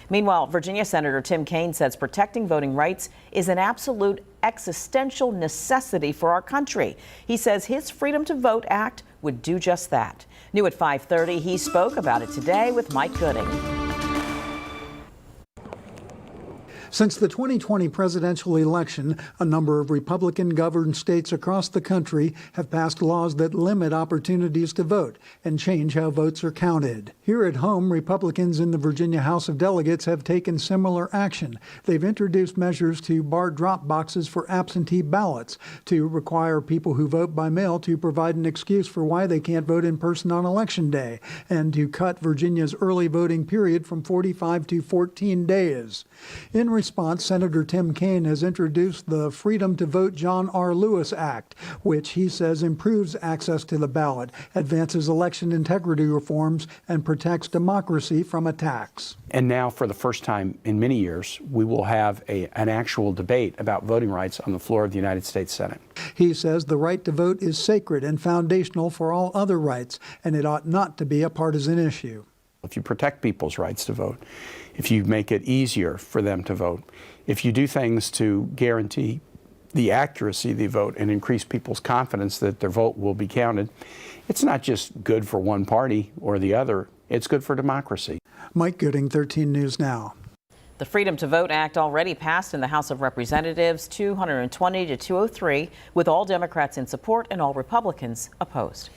Meanwhile, Virginia Senator Tim Kaine says protecting voting rights is an absolute existential necessity for our country. He says his Freedom to Vote Act would do just that. New at 5:30, he spoke about it today with Mike Gooding. Since the 2020 presidential election, a number of Republican-governed states across the country have passed laws that limit opportunities to vote and change how votes are counted. Here at home, Republicans in the Virginia House of Delegates have taken similar action. They've introduced measures to bar drop boxes for absentee ballots, to require people who vote by mail to provide an excuse for why they can't vote in person on Election Day, and to cut Virginia's early voting period from 45 to 14 days. In response, Senator Tim Kaine has introduced the Freedom to Vote John R. Lewis Act, which he says improves access to the ballot, advances election integrity reforms, and protects democracy from attacks. And now, for the first time in many years, we will have an actual debate about voting rights on the floor of the United States Senate. He says the right to vote is sacred and foundational for all other rights, and it ought not to be a partisan issue. If you protect people's rights to vote, if you make it easier for them to vote, if you do things to guarantee the accuracy of the vote and increase people's confidence that their vote will be counted, it's not just good for one party or the other, it's good for democracy. Mike Gooding, 13 News Now. The Freedom to Vote Act already passed in the House of Representatives 220 to 203, with all Democrats in support and all Republicans opposed.